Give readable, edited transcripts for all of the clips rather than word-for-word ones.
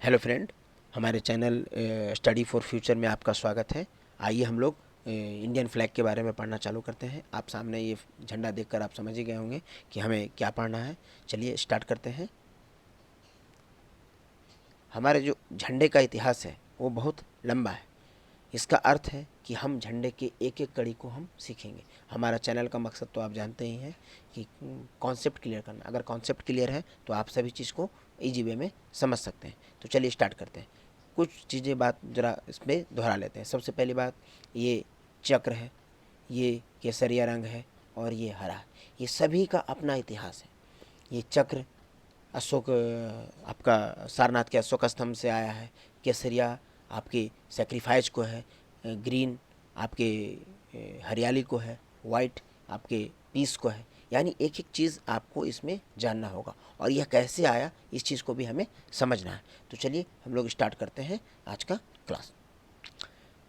Hello friend, हमारे channel study for future में आपका स्वागत है। आइए हम लोग इंडियन फ्लैग के बारे में पढ़ना चालू करते हैं। आप सामने ये झंडा देखकर आप समझ ही गए होंगे कि हमें क्या पढ़ना है। चलिए स्टार्ट करते हैं। हमारे जो झंडे का इतिहास है वो बहुत लंबा है। इसका अर्थ है कि हम झंडे के एक एक कड़ी को हम सीखेंगे। हमारा चैनल का मकसद तो आप जानते ही हैं कि कॉन्सेप्ट क्लियर करना। अगर कॉन्सेप्ट क्लियर है तो आप सभी चीज़ को ईजी वे में समझ सकते हैं। तो चलिए स्टार्ट करते हैं। कुछ चीज़ें बात ज़रा इसमें दोहरा लेते हैं। सबसे पहली बात, ये चक्र है, ये केसरिया रंग है और ये हरा है। ये सभी का अपना इतिहास है। ये चक्र अशोक आपका सारनाथ के अशोक स्तंभ से आया है। केसरिया आपके सेक्रीफाइस को है। ग्रीन आपके हरियाली को है। वाइट आपके पीस को है। यानी एक एक चीज़ आपको इसमें जानना होगा और यह कैसे आया इस चीज़ को भी हमें समझना है। तो चलिए हम लोग स्टार्ट करते हैं आज का क्लास।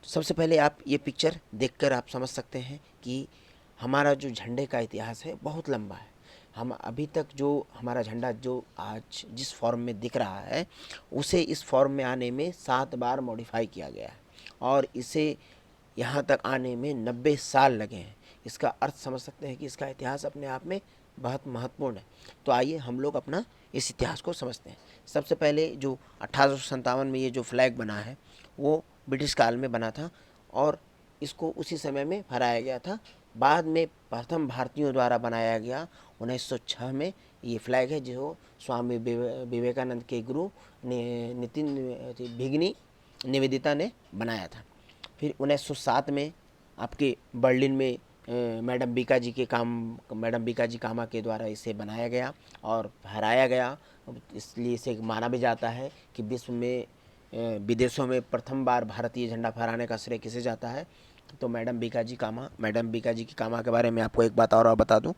तो सबसे पहले आप ये पिक्चर देखकर आप समझ सकते हैं कि हमारा जो झंडे का इतिहास है बहुत लंबा है। हम अभी तक जो हमारा झंडा जो आज जिस फॉर्म में दिख रहा है उसे इस फॉर्म में आने में 7 बार मॉडिफाई किया गया है और इसे यहाँ तक आने में 90 साल लगे हैं। इसका अर्थ समझ सकते हैं कि इसका इतिहास अपने आप में बहुत महत्वपूर्ण है। तो आइए हम लोग अपना इस इतिहास को समझते हैं। सबसे पहले जो 1857 में ये जो फ्लैग बना है वो ब्रिटिश काल में बना था और इसको उसी समय में फहराया गया था। बाद में प्रथम भारतीयों द्वारा बनाया गया 1906 में ये फ्लैग है जो स्वामी विवेकानंद के गुरु नितिन भिगनी निवेदिता ने बनाया था। फिर 1907 में आपके बर्लिन में मैडम बीका जी कामा के द्वारा इसे बनाया गया और फहराया गया। इसलिए इसे माना भी जाता है कि विश्व में विदेशों में प्रथम बार भारतीय झंडा फहराने का श्रेय किसे जाता है, तो मैडम बीका जी की कामा के बारे में आपको एक बात और बता दूं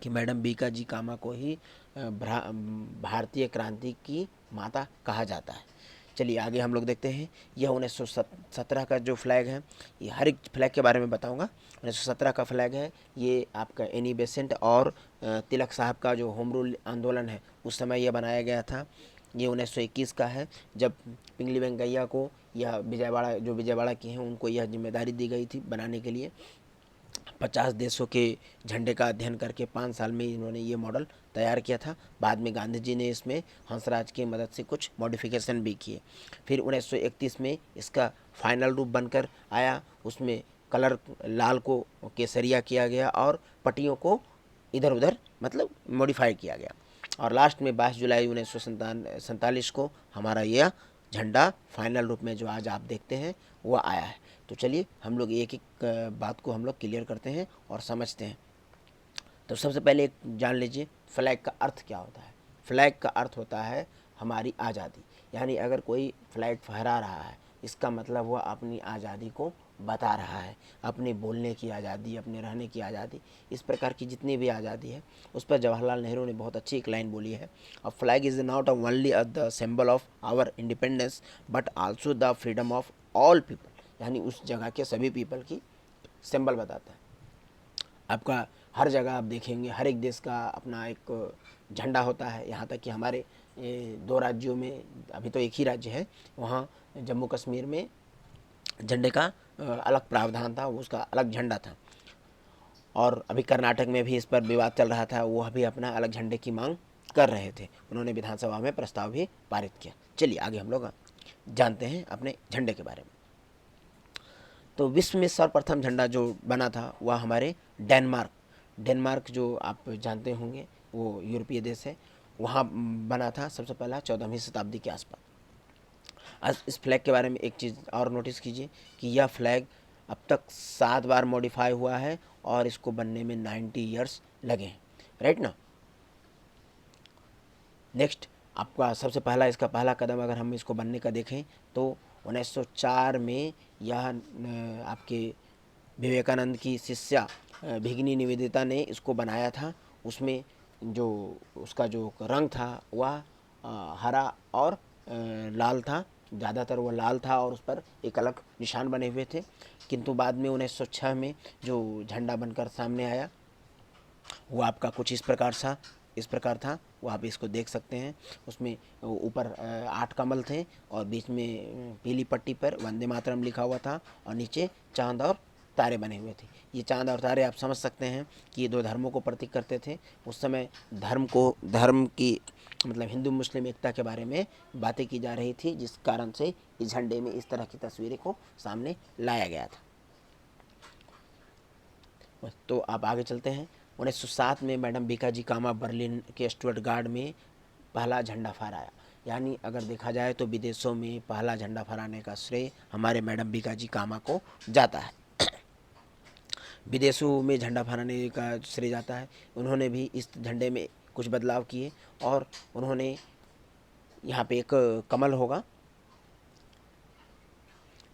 कि मैडम बीका जी कामा को ही भारतीय क्रांति की माता कहा जाता है। चलिए आगे हम लोग देखते हैं। यह 1917 का जो फ्लैग है, ये हर एक फ्लैग के बारे में बताऊंगा। 1917 का फ्लैग है, ये आपका एनी बेसेंट और तिलक साहब का जो होम रूल आंदोलन है उस समय यह बनाया गया था। ये 1921 का है जब पिंगली वेंकैया को यह विजयवाड़ा की हैं उनको यह जिम्मेदारी दी गई थी बनाने के लिए। 50 देशों के झंडे का अध्ययन करके 5 साल में इन्होंने ये मॉडल तैयार किया था। बाद में गांधी जी ने इसमें हंसराज की मदद से कुछ मॉडिफिकेशन भी किए। फिर 1931 में इसका फाइनल रूप बनकर आया। उसमें कलर लाल को केसरिया किया गया और पट्टियों को इधर उधर मतलब मॉडिफाई किया गया और लास्ट में 22 जुलाई 1947 को हमारा यह झंडा फाइनल रूप में जो आज आप देखते हैं वह आया है। तो चलिए हम लोग एक एक बात को हम लोग क्लियर करते हैं और समझते हैं। तो सबसे पहले एक जान लीजिए फ्लैग का अर्थ क्या होता है। फ्लैग का अर्थ होता है हमारी आज़ादी। यानी अगर कोई फ्लैग फहरा रहा है इसका मतलब वह अपनी आज़ादी को बता रहा है, अपने बोलने की आज़ादी, अपने रहने की आज़ादी, इस प्रकार की जितनी भी आज़ादी है उस पर जवाहरलाल नेहरू ने बहुत अच्छी एक लाइन बोली है। A flag is not only the symbol of our independence but also the freedom of all people. यानी उस जगह के सभी पीपल की सिंबल बताता है। आपका हर जगह आप देखेंगे हर एक देश का अपना एक झंडा होता है। यहाँ तक कि हमारे 2 राज्यों में, अभी तो एक ही राज्य है, वहाँ जम्मू कश्मीर में झंडे का अलग प्रावधान था, उसका अलग झंडा था। और अभी कर्नाटक में भी इस पर विवाद चल रहा था, वो भी अपना अलग झंडे की मांग कर रहे थे। उन्होंने विधानसभा में प्रस्ताव भी पारित किया। चलिए आगे हम लोग जानते हैं अपने झंडे के बारे में। तो विश्व में सर्वप्रथम झंडा जो बना था वह हमारे डेनमार्क जो आप जानते होंगे वो यूरोपीय देश है, वहाँ बना था सबसे पहला 14वीं शताब्दी के आसपास। आज इस फ्लैग के बारे में एक चीज़ और नोटिस कीजिए कि यह फ्लैग अब तक 7 बार मॉडिफाई हुआ है और इसको बनने में 90 ईयर्स लगे हैं। राइट ना। नेक्स्ट आपका सबसे पहला इसका पहला कदम अगर हम इसको बनने का देखें तो 1904 में यह आपके विवेकानंद की शिष्या भिगनी निवेदिता ने इसको बनाया था। उसमें जो उसका जो रंग था वह हरा और लाल था। ज़्यादातर वह लाल था और उस पर एक अलग निशान बने हुए थे। किंतु बाद में 1906 में जो झंडा बनकर सामने आया वो आपका कुछ इस प्रकार सा इस प्रकार था, वो आप इसको देख सकते हैं। उसमें ऊपर 8 कमल थे और बीच में पीली पट्टी पर वंदे मातरम लिखा हुआ था और नीचे चांद और तारे बने हुए थे। ये चांद और तारे आप समझ सकते हैं कि ये दो धर्मों को प्रतीक करते थे। उस समय धर्म की मतलब हिंदू मुस्लिम एकता के बारे में बातें की जा रही थी, जिस कारण से इस झंडे में इस तरह की तस्वीरें को सामने लाया गया था। तो आप आगे चलते हैं। 1907 में मैडम बीकाजी कामा बर्लिन के स्टुअर्टगार्ड में पहला झंडा फहराया। यानी अगर देखा जाए तो विदेशों में पहला झंडा फहराने का श्रेय हमारे मैडम बीकाजी कामा को जाता है। विदेशों में झंडा फहराने का श्रेय जाता है। उन्होंने भी इस झंडे में कुछ बदलाव किए और उन्होंने यहाँ पे एक कमल होगा,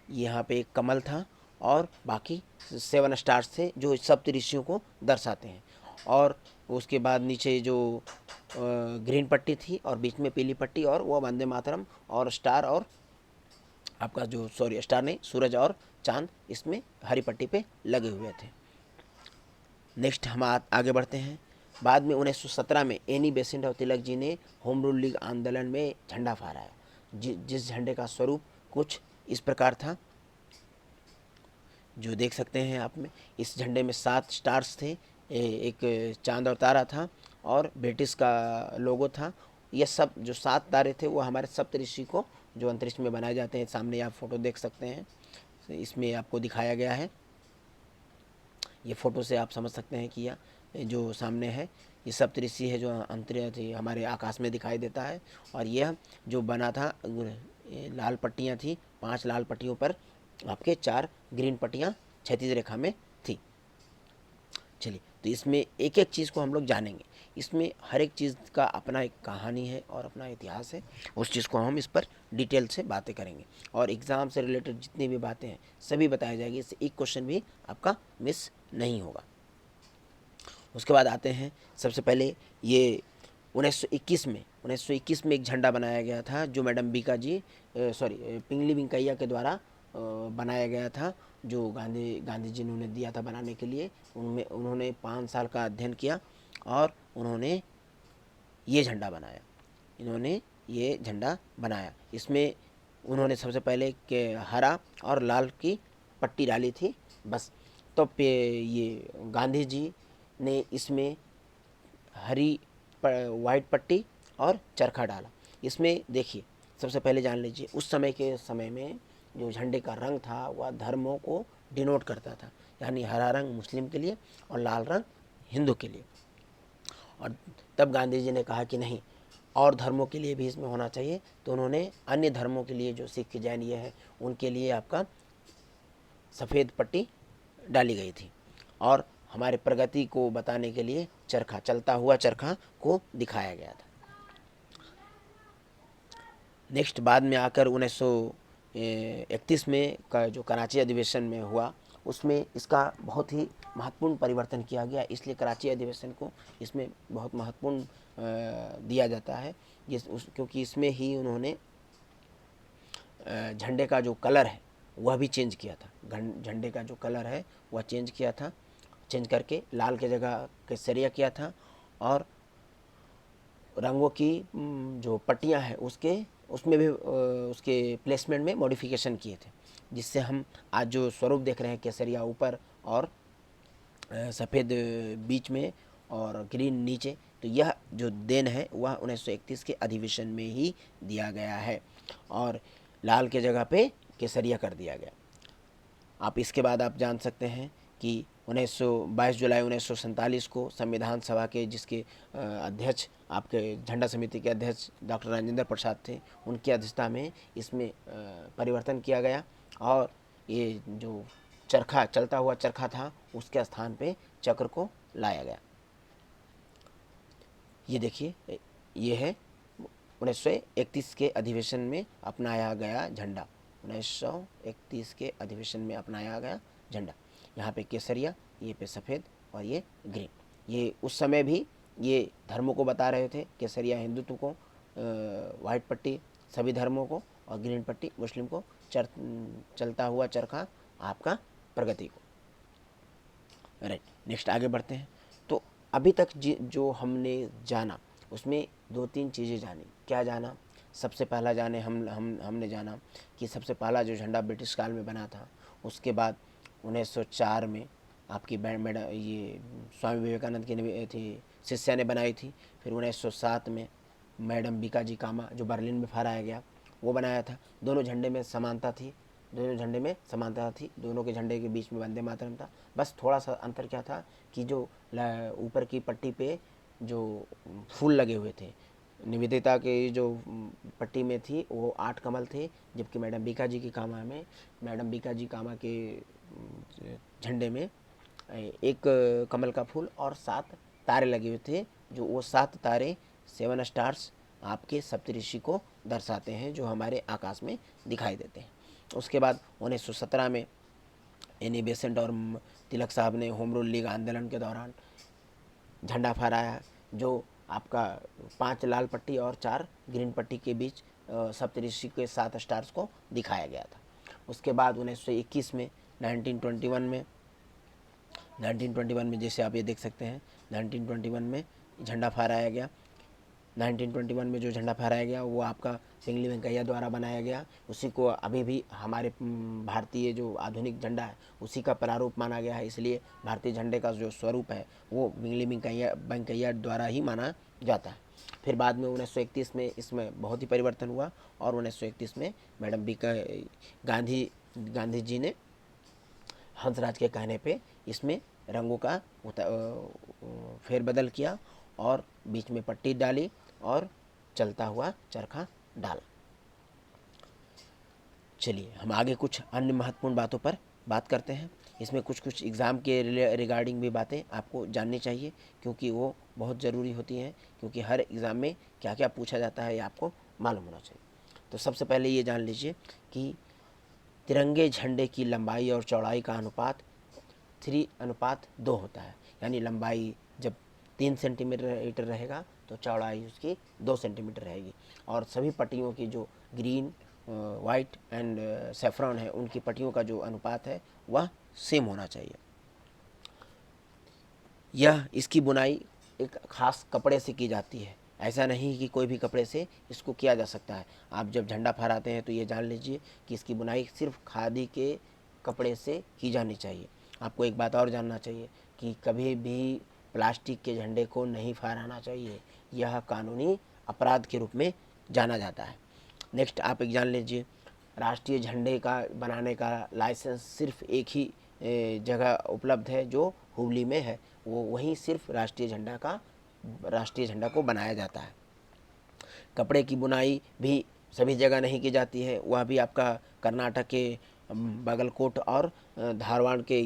यहाँ पे एक कमल था और बाकी 7 स्टार्स थे जो सप्त ऋषियों को दर्शाते हैं। और उसके बाद नीचे जो ग्रीन पट्टी थी और बीच में पीली पट्टी और वो वंदे मातरम और स्टार और आपका जो स्टार नहीं, सूरज और चांद इसमें हरी पट्टी पे लगे हुए थे। नेक्स्ट हम आगे बढ़ते हैं। बाद में 1917 में एनी बेसेंट और तिलक जी ने होम रूल लीग आंदोलन में झंडा फहराया, जिस झंडे का स्वरूप कुछ इस प्रकार था, जो देख सकते हैं आप में। इस झंडे में 7 स्टार्स थे, एक चांद और तारा था और ब्रिटिश का लोगो था। ये सब जो 7 तारे थे वो हमारे सप्तऋषि को जो अंतरिक्ष में बनाए जाते हैं, सामने आप फोटो देख सकते हैं, इसमें आपको दिखाया गया है। ये फ़ोटो से आप समझ सकते हैं कि यह जो सामने है ये सप्तऋषि है जो अंतरिक्ष हमारे आकाश में दिखाई देता है। और यह जो बना था लाल पट्टियाँ थी, 5 लाल पट्टियों पर आपके 4 ग्रीन पट्टियाँ क्षैतिज रेखा में थी। चलिए, तो इसमें एक एक चीज़ को हम लोग जानेंगे। इसमें हर एक चीज़ का अपना एक कहानी है और अपना इतिहास है, उस चीज़ को हम इस पर डिटेल से बातें करेंगे और एग्ज़ाम से रिलेटेड जितनी भी बातें हैं सभी बताई जाएगी, इससे एक क्वेश्चन भी आपका मिस नहीं होगा। उसके बाद आते हैं, सबसे पहले ये 1921 में एक झंडा बनाया गया था जो मैडम पिंगली वेंकैया के द्वारा बनाया गया था, जो गांधी जी ने उन्हें दिया था बनाने के लिए। उनमें उन्होंने 5 साल का अध्ययन किया और उन्होंने ये झंडा बनाया। इसमें उन्होंने सबसे पहले के हरा और लाल की पट्टी डाली थी बस। तो ये गांधी जी ने इसमें वाइट पट्टी और चरखा डाला। इसमें देखिए, सबसे पहले जान लीजिए उस समय में जो झंडे का रंग था वह धर्मों को डिनोट करता था, यानी हरा रंग मुस्लिम के लिए और लाल रंग हिंदू के लिए। और तब गांधी जी ने कहा कि नहीं, और धर्मों के लिए भी इसमें होना चाहिए, तो उन्होंने अन्य धर्मों के लिए जो सिख जैन ये है उनके लिए आपका सफ़ेद पट्टी डाली गई थी। और हमारे प्रगति को बताने के लिए चलता हुआ चरखा को दिखाया गया था। नेक्स्ट बाद में आकर 1931 में का जो कराची अधिवेशन में हुआ उसमें इसका बहुत ही महत्वपूर्ण परिवर्तन किया गया, इसलिए कराची अधिवेशन को इसमें बहुत महत्वपूर्ण दिया जाता है, क्योंकि इसमें ही उन्होंने झंडे का जो कलर है वह भी चेंज किया था। झंडे का जो कलर है वह चेंज किया था, चेंज करके लाल के जगह केसरिया किया था और रंगों की जो पट्टियां हैं उसमें भी उसके प्लेसमेंट में मॉडिफिकेशन किए थे, जिससे हम आज जो स्वरूप देख रहे हैं केसरिया ऊपर और सफ़ेद बीच में और ग्रीन नीचे, तो यह जो देन है वह 1931 के अधिवेशन में ही दिया गया है और लाल के जगह पे केसरिया कर दिया गया। आप इसके बाद आप जान सकते हैं कि 22 जुलाई 1947 को संविधान सभा के जिसके अध्यक्ष आपके झंडा समिति के अध्यक्ष डॉक्टर राजेंद्र प्रसाद थे, उनकी अध्यक्षता में इसमें परिवर्तन किया गया और ये जो चलता हुआ चरखा था उसके स्थान पे चक्र को लाया गया। ये देखिए, ये है 1931 के अधिवेशन में अपनाया गया झंडा। 1931 के अधिवेशन में अपनाया गया झंडा, यहाँ पे केसरिया, ये पे सफ़ेद और ये ग्रीन। ये उस समय भी ये धर्मों को बता रहे थे, केसरिया हिंदुत्व को, वाइट पट्टी सभी धर्मों को और ग्रीन पट्टी मुस्लिम को, चलता हुआ चरखा आपका प्रगति को। राइट, नेक्स्ट आगे बढ़ते हैं। तो अभी तक जो हमने जाना उसमें दो तीन चीज़ें जानी। क्या जाना? सबसे पहला जाने हमने जाना कि सबसे पहला जो झंडा ब्रिटिश काल में बना था, उसके बाद 1904 में आपकी मैडम ये स्वामी विवेकानंद की थी शिष्या ने बनाई थी। फिर 1907 में मैडम बीकाजी कामा जो बर्लिन में फहराया गया वो बनाया था। दोनों झंडे में समानता थी, दोनों के झंडे के बीच में वंदे मातरम था। बस थोड़ा सा अंतर क्या था कि जो ऊपर की पट्टी पे जो फूल लगे हुए थे, निवेदिता के जो पट्टी में थी वो 8 कमल थे, जबकि मैडम बीकाजी कामा के झंडे में एक कमल का फूल और 7 तारे लगे हुए थे, जो वो 7 तारे 7 स्टार्स आपके सप्तऋषि को दर्शाते हैं जो हमारे आकाश में दिखाई देते हैं। उसके बाद 1917 में एनी बेसेंट और तिलक साहब ने होम रूल लीग आंदोलन के दौरान झंडा फहराया, जो आपका 5 लाल पट्टी और 4 ग्रीन पट्टी के बीच सप्तऋषि के 7 स्टार्स को दिखाया गया था। उसके बाद 1921 में 1921 में जैसे आप ये देख सकते हैं 1921 में झंडा फहराया गया। 1921 में जो झंडा फहराया गया वो आपका पिंगली वेंकैया द्वारा बनाया गया। उसी को अभी भी हमारे भारतीय जो आधुनिक झंडा है उसी का प्रारूप माना गया है, इसलिए भारतीय झंडे का जो स्वरूप है वो पिंगली वेंकैया द्वारा ही माना जाता है। फिर बाद में 1931 में इसमें बहुत ही परिवर्तन हुआ और 1931 में मैडम गांधी जी ने हंसराज के कहने पे इसमें रंगों का फेरबदल किया और बीच में पट्टी डाली और चलता हुआ चरखा डाला। चलिए हम आगे कुछ अन्य महत्वपूर्ण बातों पर बात करते हैं। इसमें कुछ एग्ज़ाम के रिगार्डिंग भी बातें आपको जाननी चाहिए, क्योंकि वो बहुत ज़रूरी होती हैं, क्योंकि हर एग्ज़ाम में क्या क्या पूछा जाता है ये आपको मालूम होना चाहिए। तो सबसे पहले ये जान लीजिए कि तिरंगे झंडे की लंबाई और चौड़ाई का अनुपात 3:2 होता है। यानी लंबाई जब 3 सेंटीमीटर रहेगा तो चौड़ाई उसकी 2 सेंटीमीटर रहेगी। और सभी पट्टियों की जो ग्रीन, वाइट एंड सेफ्रॉन है उनकी पट्टियों का जो अनुपात है वह सेम होना चाहिए। इसकी बुनाई एक ख़ास कपड़े से की जाती है, ऐसा नहीं कि कोई भी कपड़े से इसको किया जा सकता है। आप जब झंडा फहराते हैं तो ये जान लीजिए कि इसकी बुनाई सिर्फ खादी के कपड़े से की जानी चाहिए। आपको एक बात और जानना चाहिए कि कभी भी प्लास्टिक के झंडे को नहीं फहराना चाहिए, यह कानूनी अपराध के रूप में जाना जाता है। नेक्स्ट आप एक जान लीजिए, राष्ट्रीय झंडे का बनाने का लाइसेंस सिर्फ एक ही जगह उपलब्ध है जो हुबली में है, वो वहीं सिर्फ राष्ट्रीय झंडा को बनाया जाता है। कपड़े की बुनाई भी सभी जगह नहीं की जाती है, वह भी आपका कर्नाटक के बागलकोट और धारवाड़ के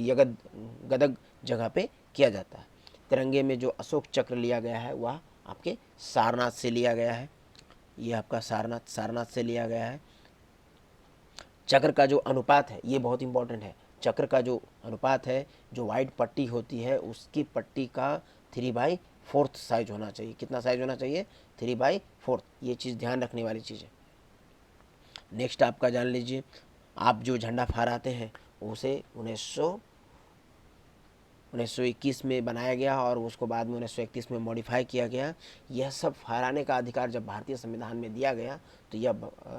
गदग जगह पे किया जाता है। तिरंगे में जो अशोक चक्र लिया गया है वह आपके सारनाथ से लिया गया है, ये आपका सारनाथ से लिया गया है। चक्र का जो अनुपात है ये बहुत इंपॉर्टेंट है। चक्र का जो अनुपात है, जो वाइट पट्टी होती है उसकी पट्टी का 3/4 साइज होना चाहिए। कितना साइज होना चाहिए? 3/4। ये चीज़ ध्यान रखने वाली चीज़ है। नेक्स्ट आपका जान लीजिए, आप जो झंडा फहराते हैं उसे 1921 में बनाया गया और उसको बाद में 1931 में मॉडिफाई किया गया। यह सब फहराने का अधिकार जब भारतीय संविधान में दिया गया तो यह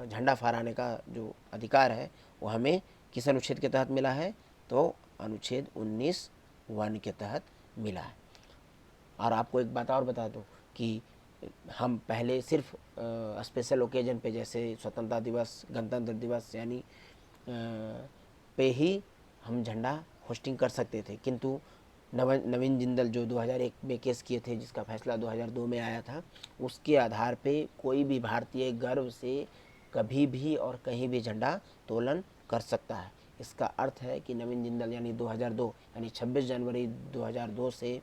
झंडा फहराने का जो अधिकार है वो हमें किस अनुच्छेद के तहत मिला है? तो अनुच्छेद 19(1) के तहत मिला है। और आपको एक बात और बता दूं कि हम पहले सिर्फ स्पेशल ओकेजन पे जैसे स्वतंत्रता दिवस, गणतंत्र दिवस यानी पे ही हम झंडा होस्टिंग कर सकते थे, किंतु नवीन जिंदल जो 2001 में केस किए थे, जिसका फैसला 2002 में आया था, उसके आधार पे कोई भी भारतीय गर्व से कभी भी और कहीं भी झंडा तोलन कर सकता है। इसका अर्थ है कि नवीन जिंदल यानी 2002 यानी 26 जनवरी 2002 से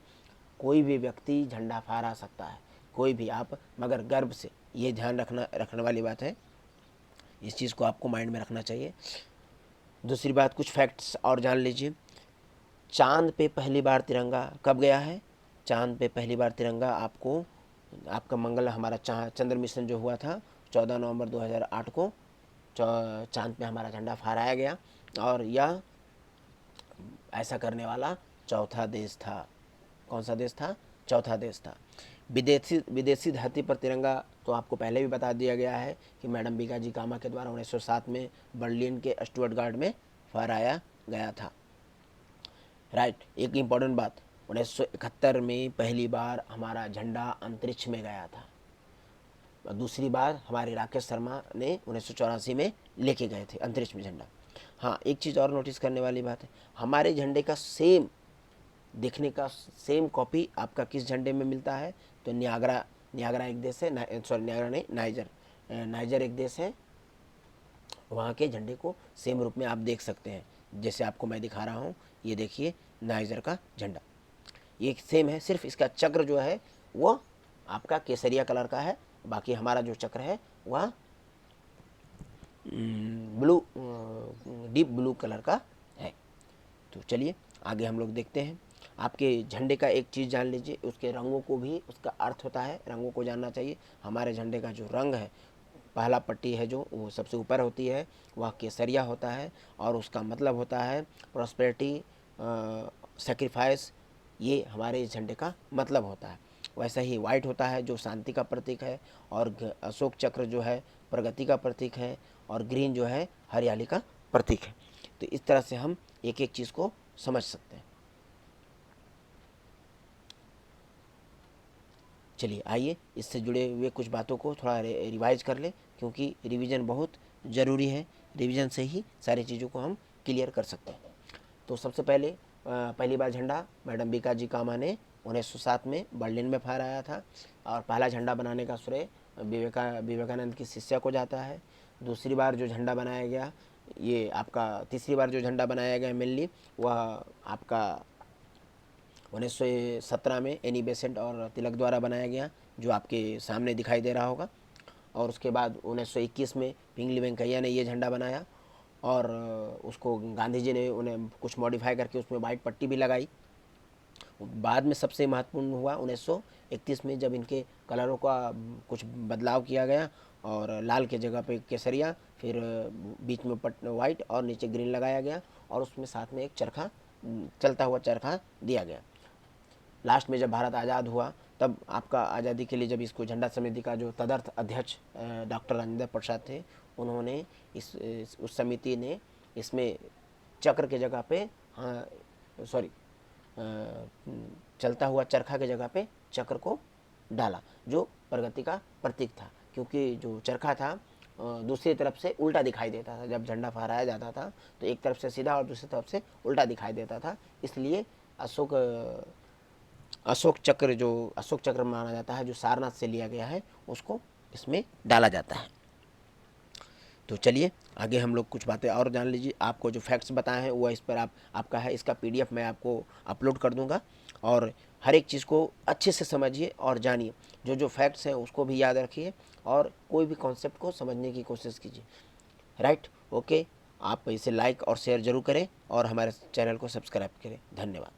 कोई भी व्यक्ति झंडा फहरा सकता है, कोई भी आप, मगर गर्व से। ये ध्यान रखने वाली बात है, इस चीज़ को आपको माइंड में रखना चाहिए। दूसरी बात, कुछ फैक्ट्स और जान लीजिए। चांद पे पहली बार तिरंगा कब गया है? चांद पे पहली बार तिरंगा आपका हमारा चंद्र मिशन जो हुआ था 14 नवंबर 2008 को चांद पे हमारा झंडा फहराया गया, और यह ऐसा करने वाला चौथा देश था। कौन सा देश था? चौथा देश था। विदेशी धरती पर तिरंगा तो आपको पहले भी बता दिया गया है कि मैडम बीकाजी कामा के द्वारा 1907 में बर्लिन के स्टुअर्टगार्ड में फहराया गया था। राइट। एक इम्पॉर्टेंट बात, 1971 में पहली बार हमारा झंडा अंतरिक्ष में गया था। दूसरी बार हमारे राकेश शर्मा ने 1984 में लेके गए थे अंतरिक्ष में झंडा। हाँ, एक चीज़ और नोटिस करने वाली बात है, हमारे झंडे का सेम देखने का सेम कॉपी आपका किस झंडे में मिलता है? तो नियाग्रा एक देश है, सॉरी नियाग्रा नहीं, नाइजर एक देश है, वहाँ के झंडे को सेम रूप में आप देख सकते हैं। जैसे आपको मैं दिखा रहा हूँ, ये देखिए नाइजर का झंडा, ये सेम है, सिर्फ इसका चक्र जो है वो आपका केसरिया कलर का है, बाकी हमारा जो चक्र है वह डीप ब्लू कलर का है। तो चलिए आगे हम लोग देखते हैं। आपके झंडे का एक चीज़ जान लीजिए, उसके रंगों को भी उसका अर्थ होता है, रंगों को जानना चाहिए। हमारे झंडे का जो रंग है, पहला पट्टी है जो वो सबसे ऊपर होती है, वह केसरिया होता है और उसका मतलब होता है प्रॉस्पेरिटी, सेक्रीफाइस, ये हमारे इस झंडे का मतलब होता है। वैसा ही वाइट होता है जो शांति का प्रतीक है, और अशोक चक्र जो है प्रगति का प्रतीक है, और ग्रीन जो है हरियाली का प्रतीक है। तो इस तरह से हम एक एक चीज़ को समझ सकते हैं। चलिए आइए इससे जुड़े हुए कुछ बातों को थोड़ा रिवाइज कर लें, क्योंकि रिवीजन बहुत ज़रूरी है। रिवीजन से ही सारी चीज़ों को हम क्लियर कर सकते हैं। तो सबसे पहले पहली बार झंडा मैडम बीकाजी कामा ने 1907 में बर्लिन में फहराया था, और पहला झंडा बनाने का श्रेय विवेकानंद की शिष्या को जाता है। दूसरी बार जो झंडा बनाया गया, ये आपका तीसरी बार जो झंडा बनाया गया मेनली, वह आपका 1917 में एनी बेसेंट और तिलक द्वारा बनाया गया, जो आपके सामने दिखाई दे रहा होगा। और उसके बाद 1921 में पिंगली वेंकैया ने ये झंडा बनाया, और उसको गांधी जी ने उन्हें कुछ मॉडिफाई करके उसमें वाइट पट्टी भी लगाई। बाद में सबसे महत्वपूर्ण हुआ 1931 में, जब इनके कलरों का कुछ बदलाव किया गया, और लाल के जगह पे केसरिया, फिर बीच में वाइट और नीचे ग्रीन लगाया गया, और उसमें साथ में एक चरखा, चलता हुआ चरखा दिया गया। लास्ट में जब भारत आज़ाद हुआ, तब आपका आज़ादी के लिए जब इसको झंडा समिति का जो तदर्थ अध्यक्ष डॉक्टर राजेंद्र प्रसाद थे, उन्होंने उस समिति ने इसमें चक्र के जगह पे, हाँ सॉरी, चलता हुआ चरखा के जगह पे चक्र को डाला, जो प्रगति का प्रतीक था। क्योंकि जो चरखा था दूसरी तरफ से उल्टा दिखाई देता था, जब झंडा फहराया जाता था तो एक तरफ से सीधा और दूसरी तरफ से उल्टा दिखाई देता था, इसलिए अशोक चक्र माना जाता है, जो सारनाथ से लिया गया है, उसको इसमें डाला जाता है। तो चलिए आगे हम लोग कुछ बातें और जान लीजिए। आपको जो फैक्ट्स बताए हैं वो इस पर आपका है, इसका PDF मैं आपको अपलोड कर दूंगा, और हर एक चीज़ को अच्छे से समझिए और जानिए। जो फैक्ट्स हैं उसको भी याद रखिए, और कोई भी कॉन्सेप्ट को समझने की कोशिश कीजिए। Right, okay. आप इसे लाइक और शेयर ज़रूर करें, और हमारे चैनल को सब्सक्राइब करें। धन्यवाद।